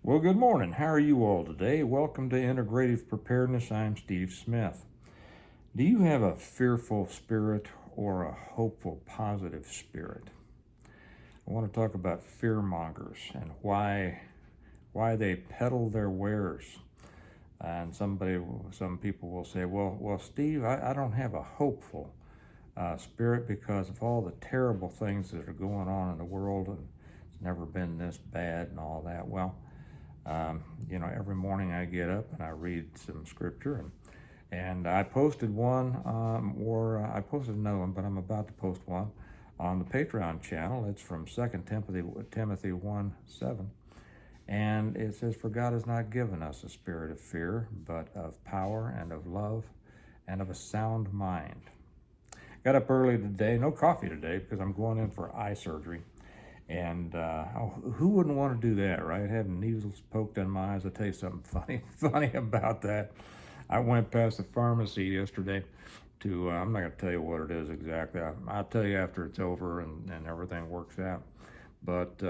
Well, good morning. How are you all today? Welcome to Integrative Preparedness. I'm Steve Smith. Do you have a fearful spirit or a hopeful, positive spirit? I want to talk about fear mongers and why they peddle their wares. And some people will say, well, Steve, I don't have a hopeful spirit because of all the terrible things that are going on in the world, and it's never been this bad and all that. Well, every morning I get up and I read some scripture, and I posted one, or I posted another one, but I'm about to post one on the Patreon channel. It's from 2 Timothy 1:7, and it says, "For God has not given us a spirit of fear, but of power and of love and of a sound mind." Got up early today, no coffee today because I'm going in for eye surgery. And who wouldn't want to do that, right? Having needles poked in my eyes. I'll tell you something funny about that. I went past the pharmacy yesterday to, I'm not going to tell you what it is exactly. I'll tell you after it's over and everything works out. But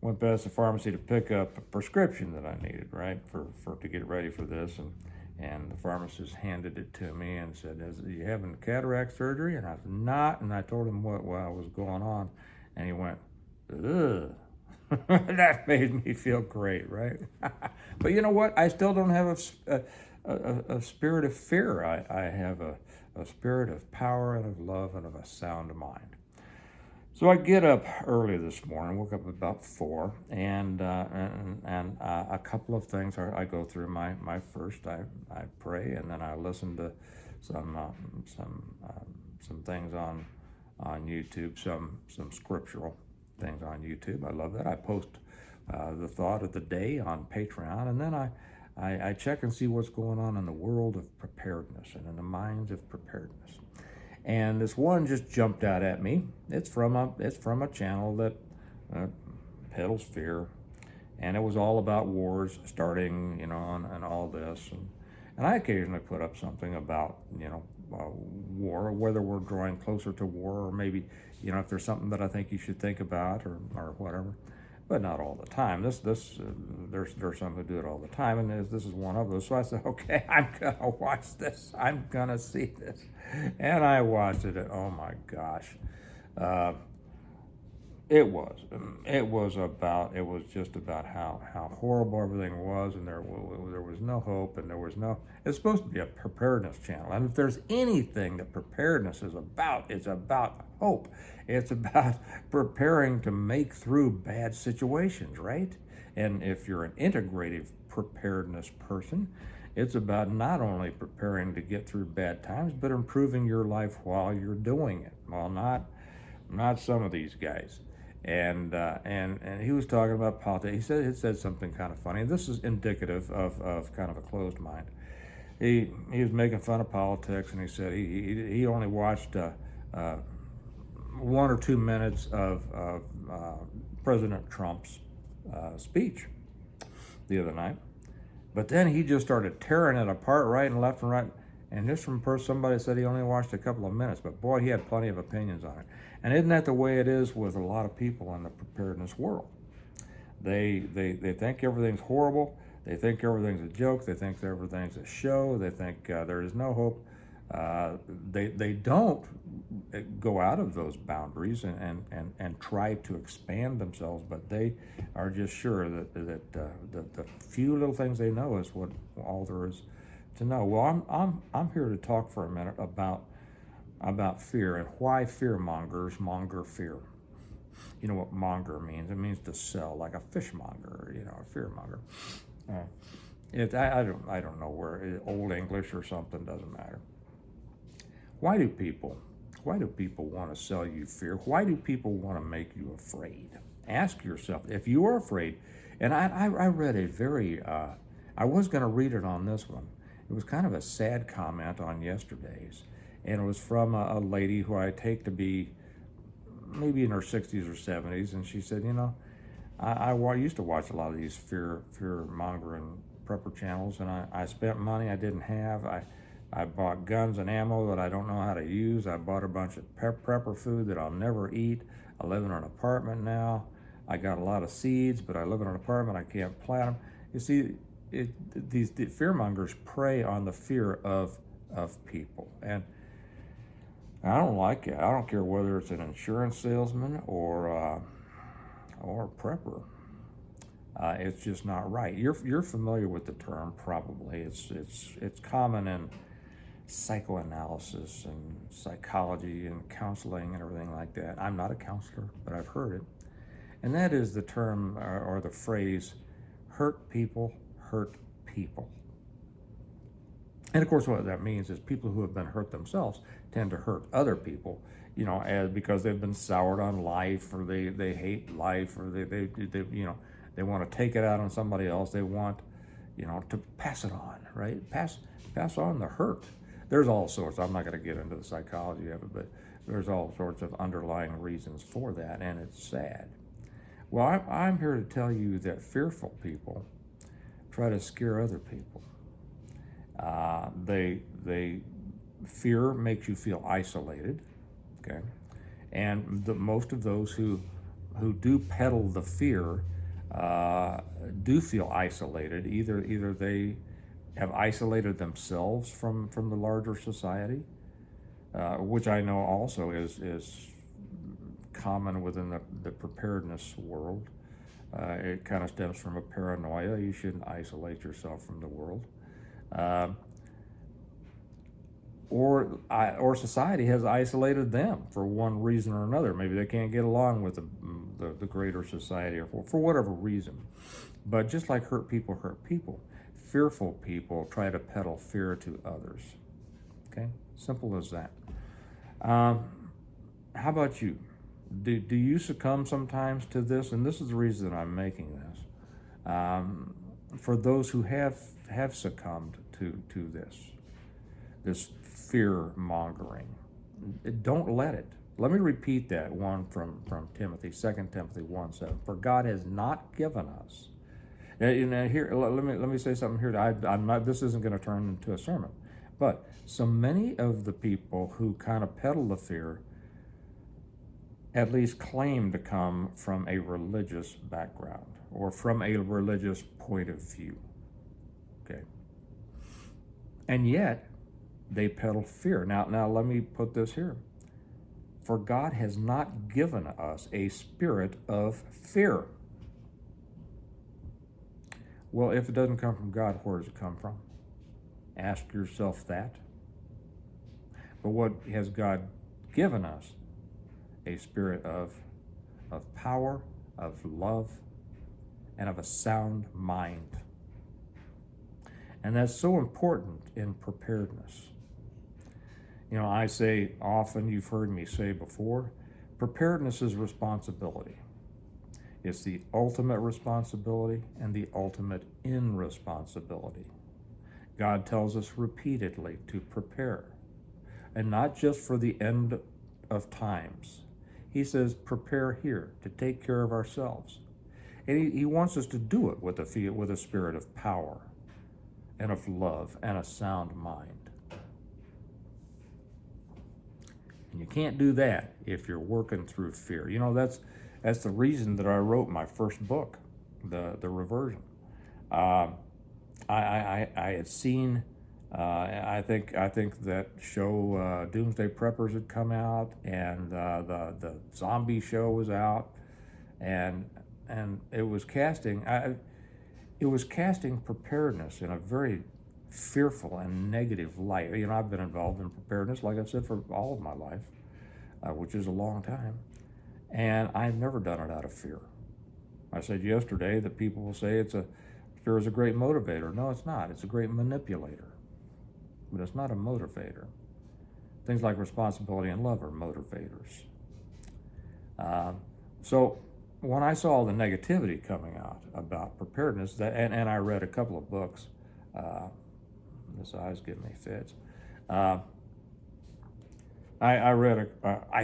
went past the pharmacy to pick up a prescription that I needed, right, for to get ready for this. And the pharmacist handed it to me and said, "Are you having cataract surgery?" And I said, "Not." And I told him what was going on. And he went, "Ugh." That made me feel great, right? But you know what? I still don't have a spirit of fear. I have a spirit of power and of love and of a sound mind. So I get up early this morning, woke up about 4, and a couple of things I go through. My first, I pray, and then I listen to some things on YouTube, some scriptural things on YouTube. I love that. I post the thought of the day on Patreon, and then I check and see what's going on in the world of preparedness and in the minds of preparedness. And this one just jumped out at me. It's from a channel that peddles fear, and it was all about wars starting, and all this. And I occasionally put up something about, war, whether we're drawing closer to war, or maybe, if there's something that I think you should think about, or whatever. But not all the time. There's some who do it all the time, and this is one of those. So I said, okay, I'm gonna watch this. I'm gonna see this, and I watched it. And oh my gosh, uh, it was just about how horrible everything was, and there was no hope, and there was no. It's supposed to be a preparedness channel, and if there's anything that preparedness is about, it's about hope. It's about preparing to make through bad situations, right? And if you're an integrative preparedness person, it's about not only preparing to get through bad times, but improving your life while you're doing it. Well, not some of these guys. And he was talking about politics. He said something kind of funny. This is indicative of kind of a closed mind. He was making fun of politics, and he said he only watched 1 or 2 minutes of President Trump's speech the other night, but then he just started tearing it apart right and left and right. And just from somebody said he only watched a couple of minutes, but boy, he had plenty of opinions on it. And isn't that the way it is with a lot of people in the preparedness world? They think everything's horrible. They think everything's a joke. They think everything's a show. They think there is no hope. They don't go out of those boundaries and try to expand themselves, but they are just sure that the few little things they know is what all there is to know. Well, I'm here to talk for a minute about fear and why fear mongers monger fear. You know what monger means? It means to sell, like a fishmonger, a fear monger. I don't know where, Old English or something, doesn't matter. Why do people want to sell you fear? Why do people want to make you afraid? Ask yourself, if you are afraid, and I read a very, I was going to read it on this one. It was kind of a sad comment on yesterday's, and it was from a lady who I take to be maybe in her 60s or 70s, and she said, I used to watch a lot of these fear mongering prepper channels, and I spent money I didn't have. I bought guns and ammo that I don't know how to use. I bought a bunch of prepper food that I'll never eat. I live in an apartment now. I got a lot of seeds, but I live in an apartment, I can't plant them. You see, the fear mongers prey on the fear of people. And I don't like it. I don't care whether it's an insurance salesman or a prepper. It's just not right. You're familiar with the term, probably. It's common in psychoanalysis and psychology and counseling and everything like that. I'm not a counselor, but I've heard it. And that is the term or the phrase, hurt people hurt people. And of course, what that means is people who have been hurt themselves tend to hurt other people, because they've been soured on life, or they hate life, or they want to take it out on somebody else. They want, to pass it on, right? Pass on the hurt. There's all sorts. I'm not going to get into the psychology of it, but there's all sorts of underlying reasons for that, and it's sad. Well, I'm here to tell you that fearful people try to scare other people. Fear makes you feel isolated, okay? And most of those who do peddle the fear do feel isolated. Either they have isolated themselves from the larger society, which I know also is common within the preparedness world. It kind of stems from a paranoia. You shouldn't isolate yourself from the world. Or society has isolated them for one reason or another. Maybe they can't get along with the greater society, or for whatever reason. But just like hurt people, fearful people try to peddle fear to others. Okay? Simple as that. How about you? Do you succumb sometimes to this? And this is the reason I'm making this. For those who have succumbed to this fear mongering, don't let it. Let me repeat that one from Timothy, 2 Timothy 1:7. For God has not given us. Now here, let me say something here. I'm not. This isn't going to turn into a sermon, but so many of the people who kind of peddle the fear at least claim to come from a religious background or from a religious point of view. Okay. And yet, they peddle fear. Now let me put this here. For God has not given us a spirit of fear. Well, if it doesn't come from God, where does it come from? Ask yourself that. But what has God given us? A spirit of power, of love, and of a sound mind. And that's so important in preparedness. I say often, you've heard me say before, preparedness is responsibility. It's the ultimate responsibility and the ultimate irresponsibility. God tells us repeatedly to prepare, and not just for the end of times. He says, prepare here, to take care of ourselves. And he wants us to do it with a spirit of power and of love and a sound mind. And you can't do that if you're working through fear. That's the reason that I wrote my first book, the Reversion. I had seen, I think that show Doomsday Preppers had come out, and the zombie show was out, and it was casting preparedness in a very fearful and negative light. I've been involved in preparedness, like I've said, for all of my life, which is a long time, and I've never done it out of fear. I said yesterday that people will say fear is a great motivator. No, it's not. It's a great manipulator, but it's not a motivator. Things like responsibility and love are motivators. So when I saw the negativity coming out about preparedness, and I read a couple of books, this eyes give me fits. I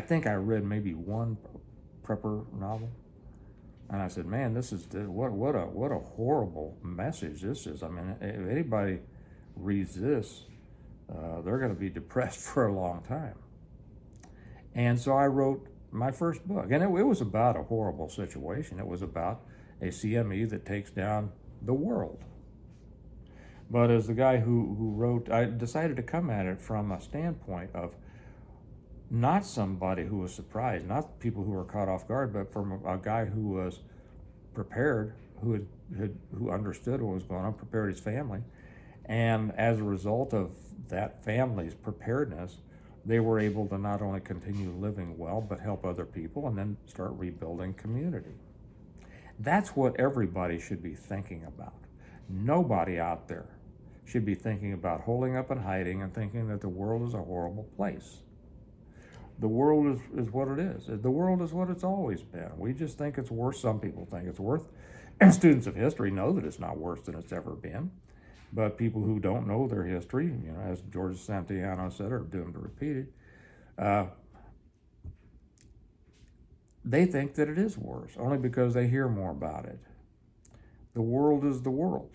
think I read maybe one prepper novel, and I said, "Man, this is what a horrible message this is." I mean, if anybody reads this, they're going to be depressed for a long time. And so I wrote my first book. And it was about a horrible situation. It was about a CME that takes down the world. But as the guy who wrote, I decided to come at it from a standpoint of not somebody who was surprised, not people who were caught off guard, but from a guy who was prepared, who understood what was going on, prepared his family. And as a result of that family's preparedness, they were able to not only continue living well, but help other people and then start rebuilding community. That's what everybody should be thinking about. Nobody out there should be thinking about holding up and hiding and thinking that the world is a horrible place. The world is what it is. The world is what it's always been. We just think it's worse. Some people think it's worse. And students of history know that it's not worse than it's ever been. But people who don't know their history, as George Santayana said, are doomed to repeat it, they think that it is worse, only because they hear more about it. The world is the world.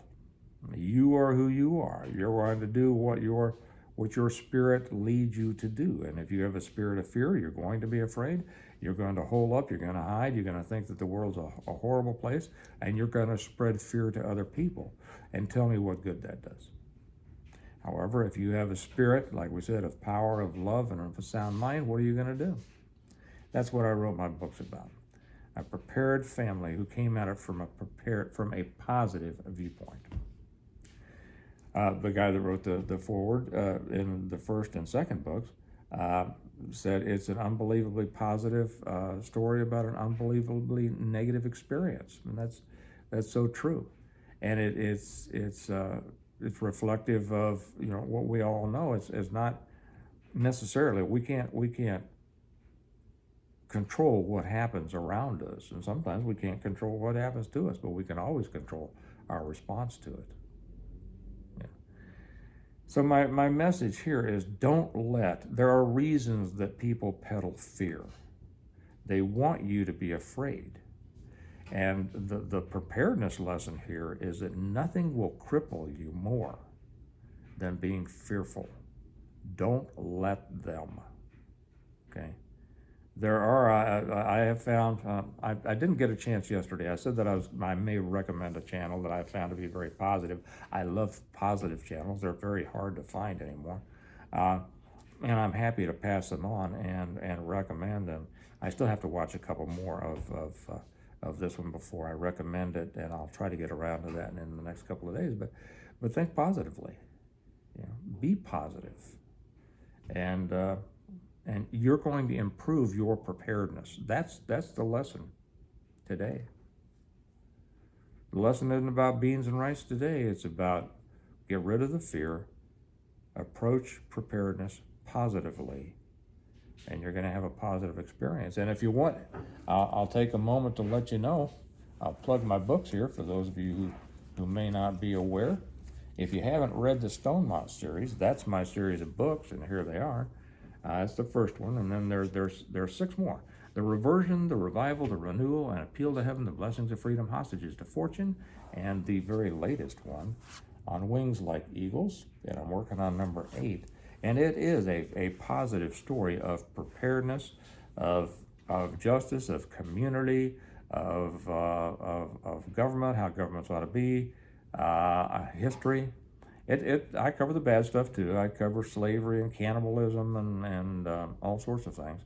You are who you are. You're going to do what your spirit leads you to do. And if you have a spirit of fear, you're going to be afraid. You're going to hole up. You're going to hide. You're going to think that the world's a horrible place, and you're going to spread fear to other people. And tell me what good that does. However, if you have a spirit, like we said, of power, of love, and of a sound mind, what are you going to do? That's what I wrote my books about. A prepared family who came at it from a positive viewpoint. The guy that wrote the foreword in the first and second books said it's an unbelievably positive story about an unbelievably negative experience, and that's so true. And it's reflective of what we all know. It's not necessarily we can't control what happens around us, and sometimes we can't control what happens to us, but we can always control our response to it. So my message here is there are reasons that people peddle fear. They want you to be afraid. And the preparedness lesson here is that nothing will cripple you more than being fearful. Don't let them, okay? There are, I have found, I didn't get a chance yesterday. I said that I may recommend a channel that I found to be very positive. I love positive channels. They're very hard to find anymore. And I'm happy to pass them on and recommend them. I still have to watch a couple more of this one before I recommend it, and I'll try to get around to that in the next couple of days. But think positively. Be positive. And you're going to improve your preparedness. That's the lesson today. The lesson isn't about beans and rice today. It's about get rid of the fear, approach preparedness positively, and you're going to have a positive experience. And if you want, I'll take a moment to let you know. I'll plug my books here for those of you who may not be aware. If you haven't read the Stonemont series, that's my series of books, and here they are. It's the first one, and then there's 6 more. The Reversion, the Revival, the Renewal, and Appeal to Heaven, the Blessings of Freedom, Hostages to Fortune, and the very latest one, On Wings Like Eagles, and I'm working on number 8. And it is a positive story of preparedness, of justice, of community, of government, how governments ought to be, history. I cover the bad stuff too. I cover slavery and cannibalism and all sorts of things.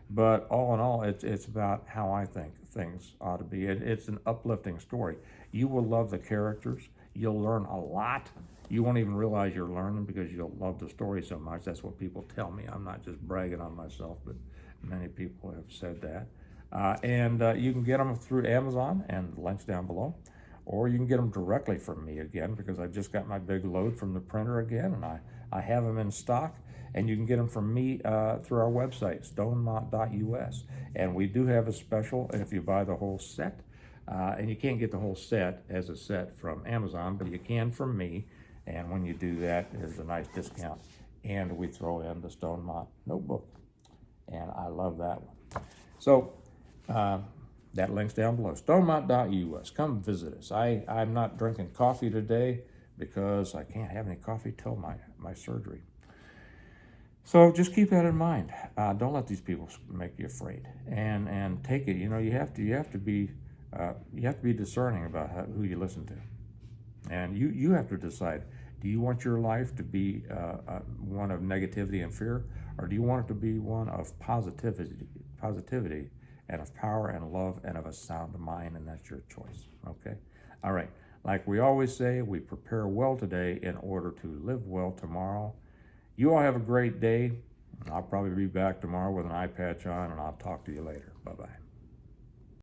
But all in all, it's about how I think things ought to be. It's an uplifting story. You will love the characters. You'll learn a lot. You won't even realize you're learning because you'll love the story so much. That's what people tell me. I'm not just bragging on myself, but many people have said that. And you can get them through Amazon, and the link's down below. Or you can get them directly from me again, because I just got my big load from the printer again, and I have them in stock. And you can get them from me through our website, stonemont.us. And we do have a special if you buy the whole set. And you can't get the whole set as a set from Amazon, but you can from me. And when you do that, there's a nice discount. And we throw in the Stonemont notebook. And I love that one. So that link's down below, stonemont.us. Come visit us. I'm not drinking coffee today because I can't have any coffee till my surgery. So just keep that in mind. Don't let these people make you afraid, and take it. You have to be discerning about who you listen to, and you have to decide. Do you want your life to be one of negativity and fear, or do you want it to be one of positivity, and of power and love and of a sound mind? And that's your choice. Okay. All right. Like we always say, we prepare well today in order to live well tomorrow. You all have a great day. I'll probably be back tomorrow with an eye patch on, and I'll talk to you later. Bye-bye.